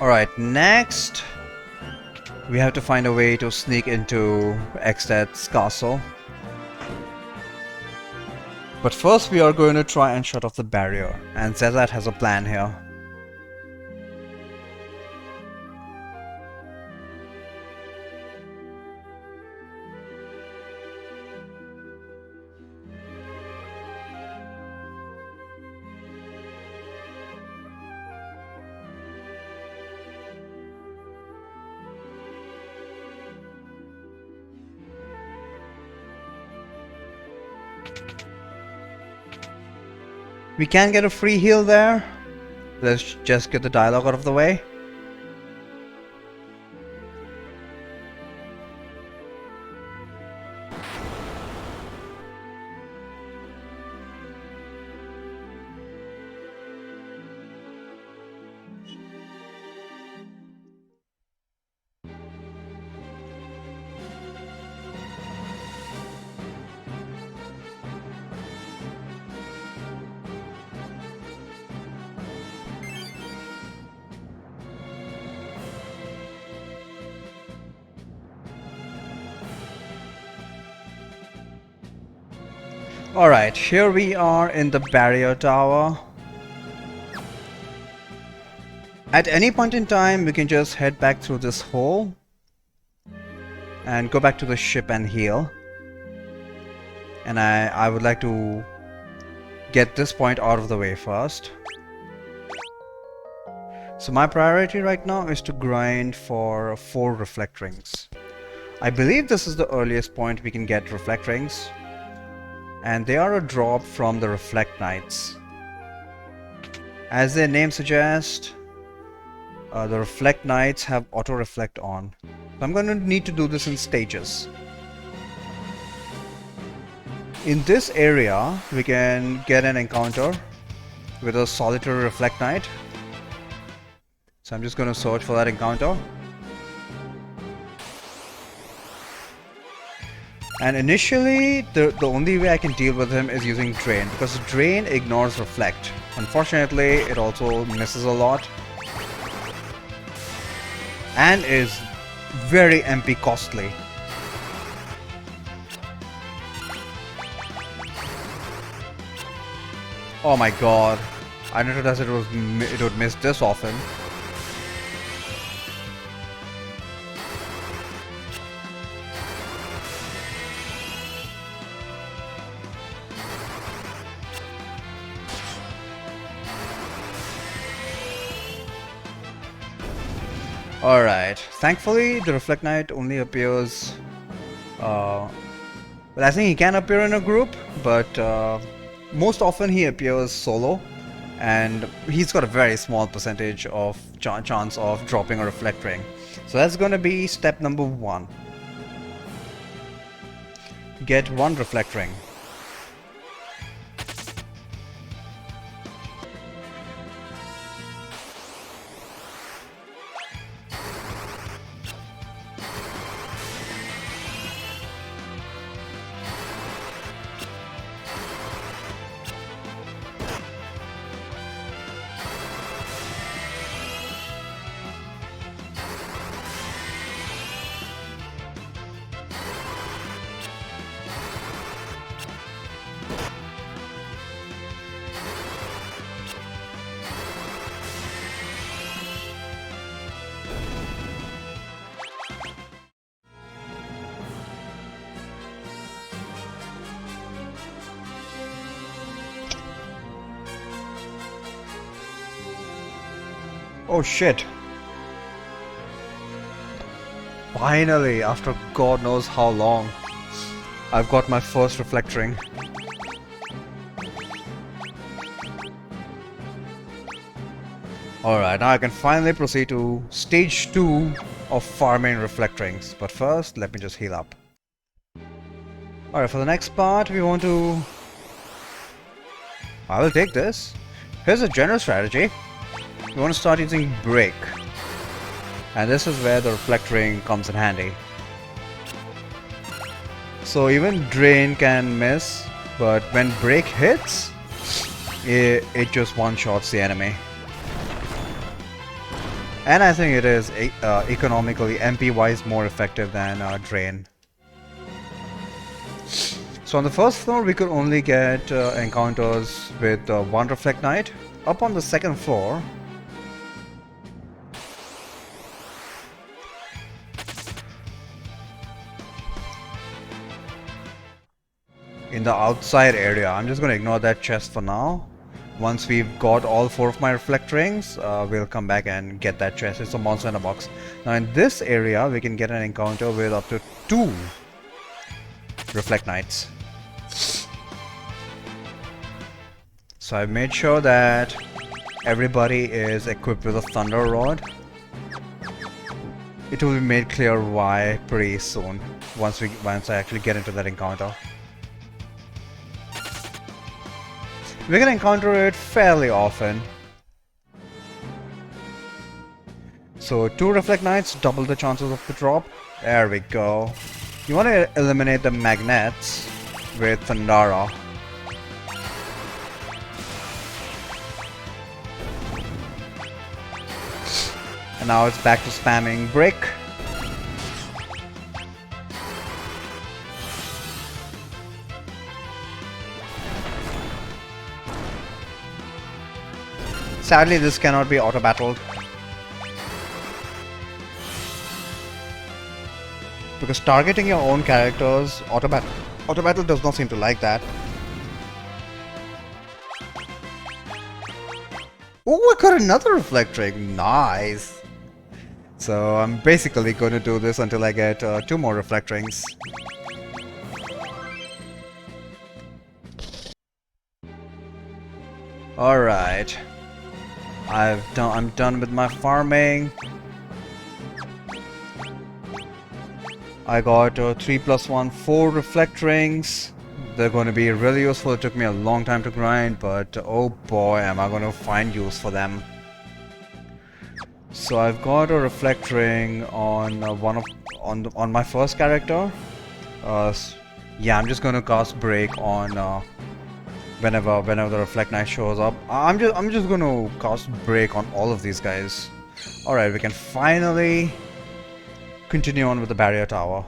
Alright, next we have to find a way to sneak into Xted's castle. But first we are going to try and shut off the barrier, and Zezat has a plan here. We can get a free heal there. Let's just get the dialogue out of the way. Alright, here we are in the barrier tower. At any point in time, we can just head back through this hole and go back to the ship and heal. And I would like to get this point out of the way first. So my priority right now is to grind for 4 reflect rings. I believe this is the earliest point we can get reflect rings. And they are a drop from the Reflect Knights. As their name suggests, the Reflect Knights have auto reflect on. So I'm going to need to do this in stages. In this area, we can get an encounter with a solitary Reflect Knight. So I'm just going to search for that encounter. And initially, the only way I can deal with him is using Drain, because Drain ignores Reflect. Unfortunately, it also misses a lot. And is very MP costly. Oh my god. I didn't realize it would miss this often. Alright, thankfully the Reflect Knight only appears, well, I think he can appear in a group, but most often he appears solo, and he's got a very small percentage of chance of dropping a Reflect Ring. So that's going to be step number 1. Get 1 Reflect Ring. Oh shit. Finally, after God knows how long, I've got my first Reflect Ring. Alright, now I can finally proceed to stage 2 of farming Reflect Rings. But first, let me just heal up. Alright, for the next part, we want to... I will take this. Here's a general strategy. We want to start using Break. And this is where the Reflect Ring comes in handy. So even Drain can miss, but when Break hits, it just one-shots the enemy. And I think it is economically, MP wise, more effective than Drain. So on the first floor we could only get encounters with one Reflect Knight. Up on the second floor, in the outside area, I'm just going to ignore that chest for now. Once we've got all 4 of my Reflect Rings, we'll come back and get that chest. It's a monster in a box. Now in this area we can get an encounter with up to 2 Reflect Knights. So I've made sure that everybody is equipped with a Thunder Rod. It will be made clear why pretty soon, once I actually get into that encounter. We're gonna encounter it fairly often. So 2 Reflect Knights, double the chances of the drop. There we go. You want to eliminate the magnets with Thundara. And now it's back to spamming Brick. Sadly, this cannot be auto-battled. Because targeting your own characters, auto-battle does not seem to like that. Oh, I got another Reflect Ring. Nice. So I'm basically going to do this until I get 2 more Reflect Rings. Alright. I'm done with my farming. I got 3 + 1, 4 Reflect Rings. They're going to be really useful. It took me a long time to grind, but oh boy, am I going to find use for them. So I've got a Reflect Ring on on my first character. Yeah, I'm just going to cast Break on whenever the Reflect Knight shows up. I'm just going to cast Break on all of these guys. All right, we can finally continue on with the barrier tower.